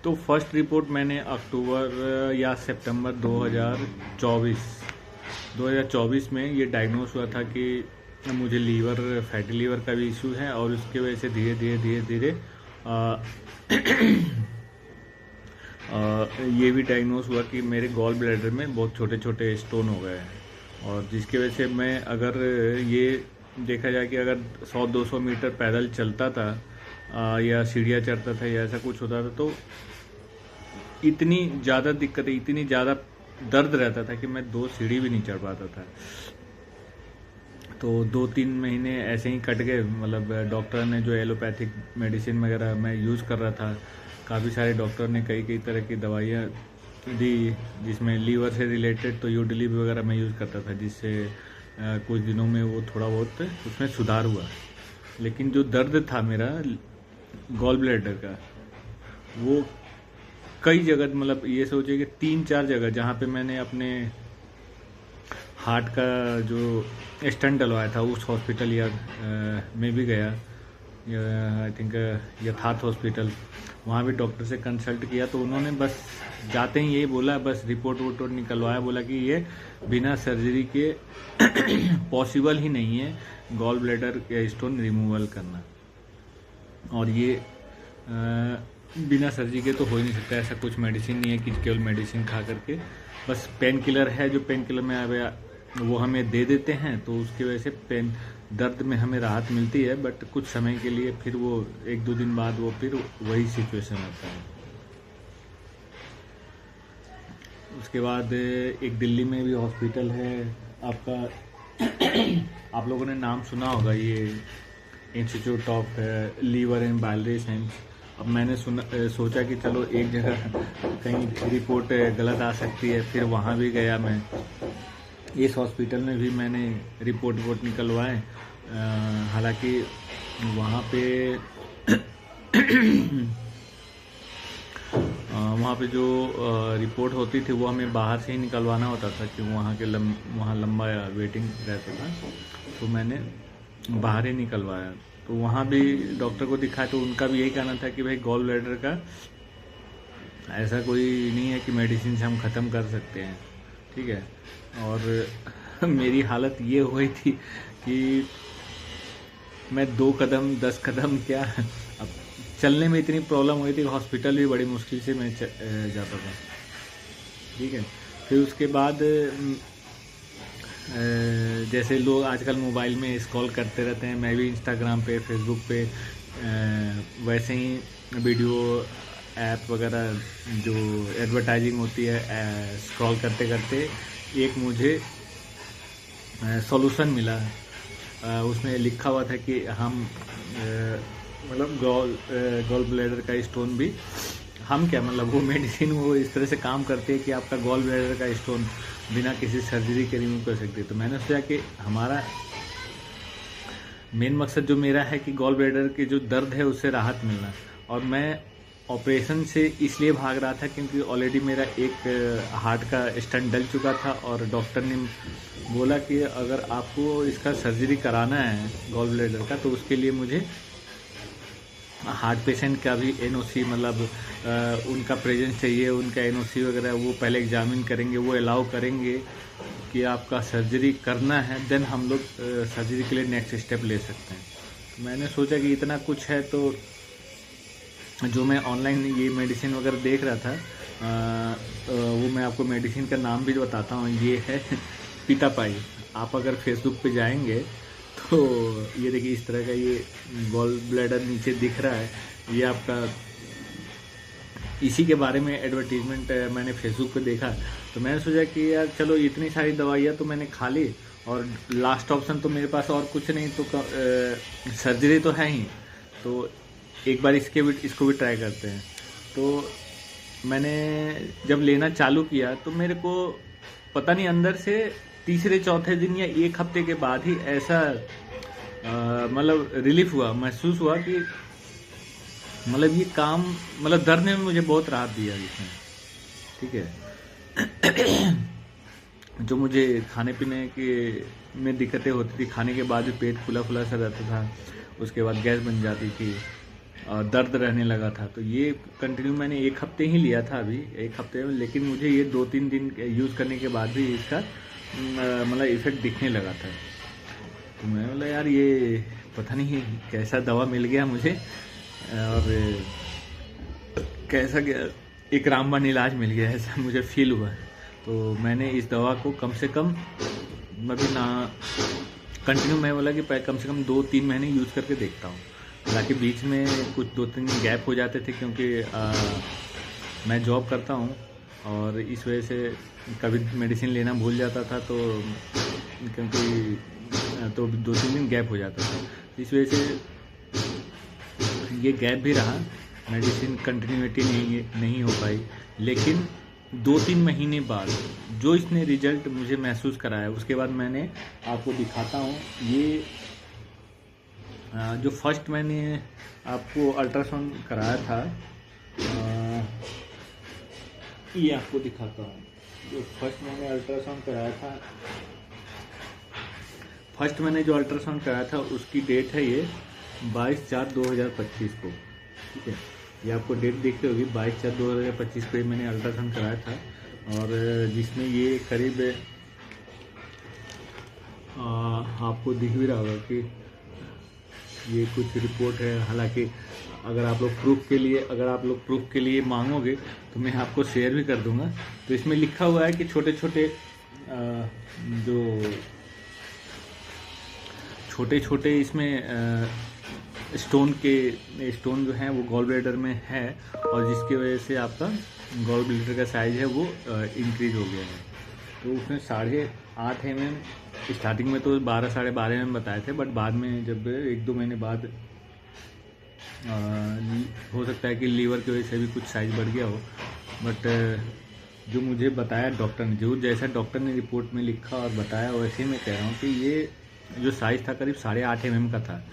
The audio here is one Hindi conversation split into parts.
तो फर्स्ट रिपोर्ट मैंने अक्टूबर या सितंबर 2024 में ये डायग्नोस हुआ था कि मुझे फैटी लीवर का भी इशू है, और उसकी वजह से धीरे धीरे ये भी डायग्नोस हुआ कि मेरे गॉल ब्लैडर में बहुत छोटे छोटे स्टोन हो गए हैं। और जिसकी वजह से मैं अगर ये देखा जाए कि अगर 100-200 मीटर पैदल चलता था या सीढ़ियाँ चढ़ता था या ऐसा कुछ होता था, तो इतनी ज़्यादा दिक्कतें, इतनी ज़्यादा दर्द रहता था कि मैं 2 सीढ़ी भी नहीं चढ़ पाता था। तो 2-3 महीने ऐसे ही कट गए। मतलब डॉक्टर ने जो एलोपैथिक मेडिसिन वगैरह मैं यूज़ कर रहा था, काफ़ी सारे डॉक्टर ने कई तरह की दवाइयाँ दी, जिसमें लीवर से रिलेटेड तो यूडिलिब वगैरह मैं यूज़ करता था, जिससे कुछ दिनों में वो थोड़ा बहुत उसमें सुधार हुआ। लेकिन जो दर्द था मेरा गॉल ब्लैडर का, वो कई जगह, मतलब ये सोचिए कि 3-4 जगह जहाँ पे मैंने अपने हार्ट का जो स्टंट डलवाया था उस हॉस्पिटल या में भी गया, आई थिंक यथार्थ हॉस्पिटल, वहाँ भी डॉक्टर से कंसल्ट किया। तो उन्होंने बस जाते ही यही बोला, बस रिपोर्ट निकलवाया, बोला कि ये बिना सर्जरी के पॉसिबल ही नहीं है गॉल ब्लैडर के स्टोन रिमूवल करना, और ये बिना सर्जरी के तो हो ही नहीं सकता। ऐसा कुछ मेडिसिन नहीं है कि केवल मेडिसिन खा करके, बस पेन किलर है, जो पेन किलर में वो हमें दे देते हैं, तो उसकी वजह से दर्द में हमें राहत मिलती है, बट कुछ समय के लिए, फिर वो 1-2 दिन बाद वो फिर वही सिचुएशन आता है। उसके बाद एक दिल्ली में भी हॉस्पिटल है आपका, आप लोगों ने नाम सुना होगा, ये institute of liver and biliary science. अब मैंने सोचा कि चलो एक जगह कहीं रिपोर्ट गलत आ सकती है, फिर वहाँ भी गया मैं। इस हॉस्पिटल में भी मैंने रिपोर्ट निकलवाए। हालांकि वहाँ पे जो रिपोर्ट होती थी वो हमें बाहर से ही निकलवाना होता था, कि वहाँ लंबा वेटिंग रहता था, तो मैंने बाहर ही निकलवाया। तो वहाँ भी डॉक्टर को दिखाया, तो उनका भी यही कहना था कि भाई गॉल ब्लैडर का ऐसा कोई नहीं है कि मेडिसिन से हम ख़त्म कर सकते हैं, ठीक है। और मेरी हालत ये हो गई थी कि मैं 2 कदम 10 कदम क्या, अब चलने में इतनी प्रॉब्लम हुई थी, हॉस्पिटल भी बड़ी मुश्किल से मैं जाता था, ठीक है। फिर उसके बाद जैसे लोग आजकल मोबाइल में स्क्रॉल करते रहते हैं, मैं भी इंस्टाग्राम पे, फेसबुक पे वैसे ही वीडियो ऐप वगैरह जो एडवर्टाइजिंग होती है, स्क्रॉल करते करते एक मुझे सॉल्यूशन मिला। उसमें लिखा हुआ था कि हम मतलब गॉल ब्लैडर का स्टोन भी हम क्या, मतलब वो मेडिसिन वो इस तरह से काम करती है कि आपका गॉल ब्लैडर का स्टोन बिना किसी सर्जरी के रिमूव कर सकते हैं। तो मैंने सोचा कि हमारा मेन मकसद जो मेरा है कि गॉल ब्लैडर के जो दर्द है उससे राहत मिलना, और मैं ऑपरेशन से इसलिए भाग रहा था क्योंकि ऑलरेडी मेरा एक हार्ट का स्टंट डल चुका था, और डॉक्टर ने बोला कि अगर आपको इसका सर्जरी कराना है गॉल ब्लैडर का, तो उसके लिए मुझे हार्ट पेशेंट का भी एनओसी, मतलब उनका प्रेजेंस चाहिए, उनका एनओसी वगैरह वो पहले एग्जामिन करेंगे, वो अलाउ करेंगे कि आपका सर्जरी करना है, देन हम लोग सर्जरी के लिए नेक्स्ट स्टेप ले सकते हैं। मैंने सोचा कि इतना कुछ है, तो जो मैं ऑनलाइन ये मेडिसिन वगैरह देख रहा था, वो मैं आपको मेडिसिन का नाम भी बताता हूँ। ये है पिटापाई। आप अगर फेसबुक पे जाएंगे तो ये देखिए, इस तरह का ये गॉल ब्लैडर नीचे दिख रहा है, ये आपका, इसी के बारे में एडवर्टीजमेंट मैंने फेसबुक पे देखा। तो मैंने सोचा कि यार चलो, इतनी सारी दवाइयाँ तो मैंने खा ली, और लास्ट ऑप्शन तो मेरे पास और कुछ नहीं, तो सर्जरी तो है ही, तो एक बार इसको भी ट्राई करते हैं। तो मैंने जब लेना चालू किया, तो मेरे को पता नहीं, अंदर से तीसरे चौथे दिन या 1 हफ्ते के बाद ही ऐसा मतलब रिलीफ हुआ, महसूस हुआ कि मतलब ये काम, मतलब दर्द ने मुझे बहुत राहत दिया इसमें, ठीक है। जो मुझे खाने पीने के में दिक्कतें होती थी, खाने के बाद भी पेट फुला फुला सा रहता था, उसके बाद गैस बन जाती थी, दर्द रहने लगा था। तो ये कंटिन्यू मैंने 1 हफ्ते ही लिया था अभी, 1 हफ्ते में, लेकिन मुझे ये 2-3 दिन यूज़ करने के बाद भी इसका मतलब इफ़ेक्ट दिखने लगा था। तो मैं बोला यार ये पता नहीं कैसा दवा मिल गया मुझे और कैसा एक रामबाण इलाज मिल गया, ऐसा मुझे फील हुआ। तो मैंने इस दवा को कम से कम मतलब ना कंटिन्यू, मैं बोला कि कम से कम 2-3 महीने यूज़ करके देखता हूँ। हालांकि बीच में कुछ 2-3 दिन गैप हो जाते थे क्योंकि मैं जॉब करता हूँ और इस वजह से कभी मेडिसिन लेना भूल जाता था, तो क्योंकि तो 2-3 दिन गैप हो जाता था, इस वजह से ये गैप भी रहा, मेडिसिन कंटिन्यूटी नहीं हो पाई। लेकिन 2-3 महीने बाद जो इसने रिजल्ट मुझे महसूस कराया, उसके बाद मैंने आपको दिखाता हूँ। ये जो फर्स्ट मैंने आपको अल्ट्रासाउंड कराया था, ये आपको दिखाता हूँ। जो फर्स्ट मैंने अल्ट्रासाउंड कराया था, उसकी डेट है ये 22/4/2025 को, ठीक है। ये आपको डेट देखते होगी, 22/4/2025 को मैंने अल्ट्रासाउंड कराया था, और जिसमें ये करीब आपको दिख भी रहा होगा कि ये कुछ रिपोर्ट है। हालांकि अगर आप लोग प्रूफ के लिए मांगोगे तो मैं आपको शेयर भी कर दूंगा। तो इसमें लिखा हुआ है कि छोटे छोटे इसमें स्टोन जो हैं वो गॉल ब्लैडर में है, और जिसकी वजह से आपका गॉल ब्लैडर का साइज है वो इंक्रीज हो गया है। तो उसमें 8.5 mm, स्टार्टिंग में तो 12-12.5 mm बताए थे, बट बाद में जब 1-2 महीने बाद हो सकता है कि लीवर की वजह से भी कुछ साइज बढ़ गया हो। बट जो मुझे बताया डॉक्टर ने, जो जैसा डॉक्टर ने रिपोर्ट में लिखा और बताया, वैसे मैं कह रहा हूँ कि ये जो साइज़ था करीब 8.5 mm का था।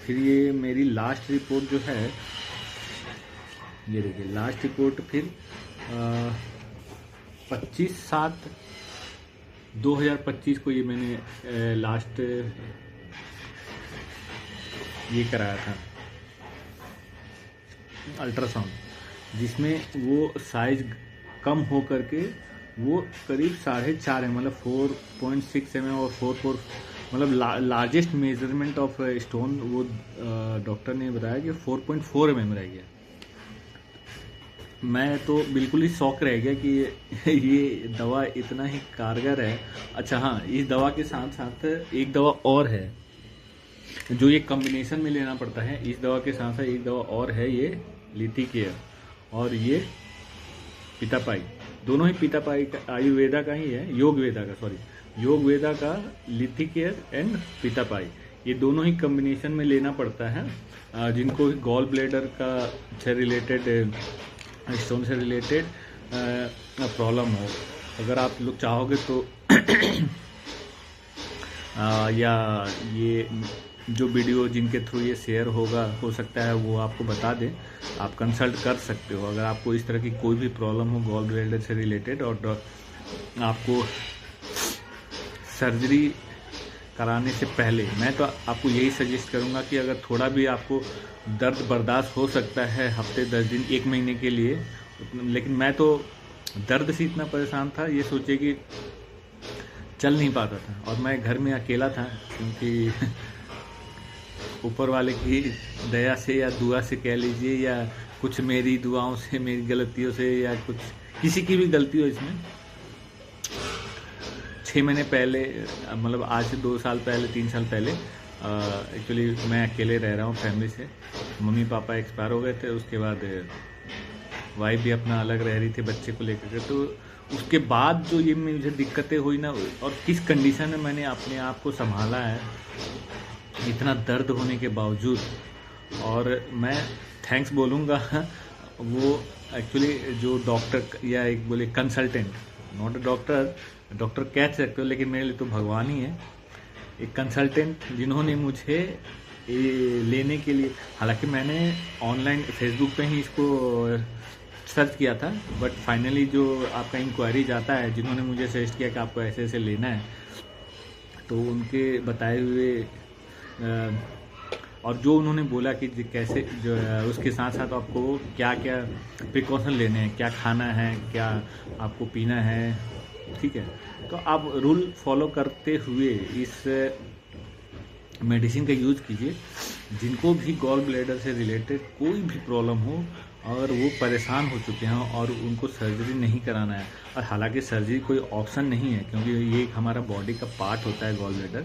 फिर ये मेरी लास्ट रिपोर्ट जो है, ये देखिए लास्ट रिपोर्ट, फिर 25/7/2025 को ये मैंने लास्ट ये कराया था अल्ट्रासाउंड, जिसमें वो साइज कम हो करके वो करीब 4.5 mm, मतलब 4.6 mm और 4 मतलब लार्जेस्ट मेजरमेंट ऑफ स्टोन, वो डॉक्टर ने बताया कि 4.4 mm रह गया। मैं तो बिल्कुल ही शॉक रह गया कि ये दवा इतना ही कारगर है। अच्छा हाँ, इस दवा के साथ साथ एक दवा और है जो ये कॉम्बिनेशन में लेना पड़ता है। इस दवा के साथ साथ एक दवा और है, ये लिथिकेयर और ये पितापाई। दोनों ही पितापाई का आयुर्वेदा का ही है, योग वेदा का लिथिकेयर एंड पितापाई, ये दोनों ही कॉम्बिनेशन में लेना पड़ता है। जिनको गॉल ब्लैडर का से रिलेटेड, स्टोन से रिलेटेड प्रॉब्लम हो, अगर आप लोग चाहोगे तो या ये जो वीडियो जिनके थ्रू ये शेयर होगा, हो सकता है वो आपको बता दें, आप कंसल्ट कर सकते हो अगर आपको इस तरह की कोई भी प्रॉब्लम हो गॉल ब्लैडर से रिलेटेड, और आपको सर्जरी कराने से पहले मैं तो आपको यही सजेस्ट करूंगा कि अगर थोड़ा भी आपको दर्द बर्दाश्त हो सकता है हफ्ते 10 दिन 1 महीने के लिए, लेकिन मैं तो दर्द से इतना परेशान था, ये सोचे कि चल नहीं पाता था, और मैं घर में अकेला था, क्योंकि ऊपर वाले की दया से या दुआ से कह लीजिए, या कुछ मेरी दुआओं से, मेरी गलतियों से, या कुछ किसी की भी गलती हो, इसमें 6 महीने पहले, मतलब आज से 2 साल पहले, 3 साल पहले एक्चुअली मैं अकेले रह रहा हूँ फैमिली से। मम्मी पापा एक्सपायर हो गए थे, उसके बाद वाइफ भी अपना अलग रह रही थी बच्चे को लेकर के। तो उसके बाद जो ये मुझे दिक्कतें हुई ना, और किस कंडीशन में मैंने अपने आप को संभाला है इतना दर्द होने के बावजूद, और मैं थैंक्स बोलूँगा वो एक्चुअली जो डॉक्टर, या एक बोले कंसल्टेंट, नॉट अ डॉक्टर कह सकते हो, लेकिन मेरे लिए तो भगवान ही है, एक कंसल्टेंट जिन्होंने मुझे लेने के लिए, हालांकि मैंने ऑनलाइन फेसबुक पे ही इसको सर्च किया था, बट फाइनली जो आपका इंक्वायरी जाता है, जिन्होंने मुझे सजेस्ट किया कि आपको ऐसे ऐसे लेना है, तो उनके बताए हुए और जो उन्होंने बोला कि कैसे जो है उसके साथ साथ आपको क्या क्या प्रिकॉशन लेने हैं, क्या खाना है, क्या आपको पीना है, ठीक है। तो आप रूल फॉलो करते हुए इस मेडिसिन का यूज़ कीजिए। जिनको भी गॉल ब्लैडर से रिलेटेड कोई भी प्रॉब्लम हो और वो परेशान हो चुके हैं और उनको सर्जरी नहीं कराना है, और हालांकि सर्जरी कोई ऑप्शन नहीं है क्योंकि ये एक हमारा बॉडी का पार्ट होता है गॉल ब्लैडर,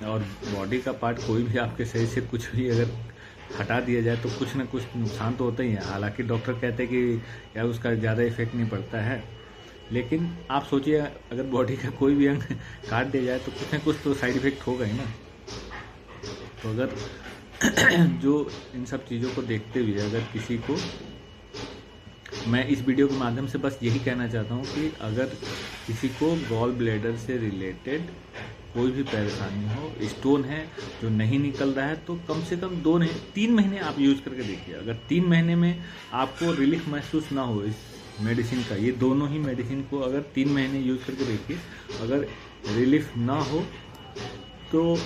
और बॉडी का पार्ट कोई भी आपके शरीर से कुछ भी अगर हटा दिया जाए तो कुछ ना कुछ नुकसान तो होता ही है। हालांकि डॉक्टर कहते हैं कि यार उसका ज़्यादा इफेक्ट नहीं पड़ता है, लेकिन आप सोचिए अगर बॉडी का कोई भी अंग काट दिया जाए तो कुछ ना कुछ तो साइड इफेक्ट होगा ही ना। तो अगर जो इन सब चीज़ों को देखते हुए अगर किसी को, मैं इस वीडियो के माध्यम से बस यही कहना चाहता हूँ कि अगर किसी को गॉल ब्लैडर से रिलेटेड कोई भी परेशानी हो, स्टोन है जो नहीं निकल रहा है, तो कम से कम 2 नहीं 3 महीने आप यूज़ करके देखिए। अगर 3 महीने में आपको रिलीफ महसूस ना हो इस मेडिसिन का, ये दोनों ही मेडिसिन को अगर 3 महीने यूज़ करके देखिए, अगर रिलीफ ना हो तो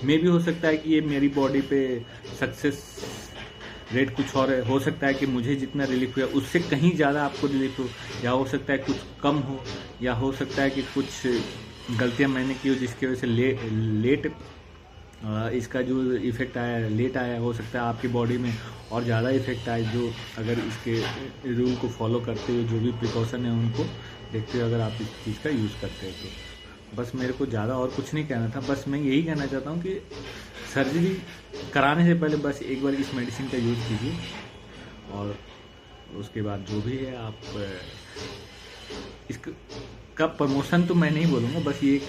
मे भी हो सकता है कि ये मेरी बॉडी पे सक्सेस रेट कुछ और है। हो सकता है कि मुझे जितना रिलीफ हुआ उससे कहीं ज़्यादा आपको रिलीफ हो, या हो सकता है कुछ कम हो, या हो सकता है कि कुछ गलतियां मैंने की हो जिसकी वजह से लेट इसका जो इफ़ेक्ट आया है, लेट आया। हो सकता है आपकी बॉडी में और ज़्यादा इफेक्ट आए, जो अगर इसके रूल को फॉलो करते हुए जो भी प्रिकॉशन है उनको देखते हुए अगर आप इस चीज़ का यूज़ करते हैं तो। बस मेरे को ज़्यादा और कुछ नहीं कहना था, बस मैं यही कहना चाहता हूँ कि सर्जरी कराने से पहले बस एक बार इस मेडिसिन का यूज़ कीजिए, और उसके बाद जो भी है आप इसका प्रमोशन तो मैं नहीं बोलूँगा, बस ये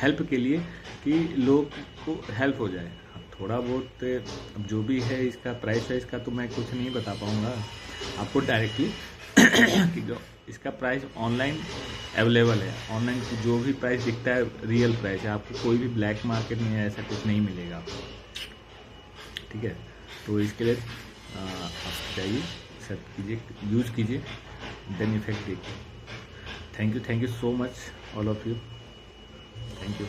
हेल्प के लिए कि लोग को हेल्प हो जाए। थोड़ा बहुत अब जो भी है इसका प्राइस है इसका तो मैं कुछ नहीं बता पाऊँगा आपको डायरेक्टली कि इसका प्राइस ऑनलाइन अवेलेबल है। ऑनलाइन जो भी प्राइस दिखता है रियल प्राइस है, आपको कोई भी ब्लैक मार्केट में ऐसा कुछ नहीं मिलेगा आपको, ठीक है। तो इसके लिए आप चाहिए सब कीजिए, यूज़ कीजिए, देन इफेक्ट देखिए। Thank you so much all of you, thank you.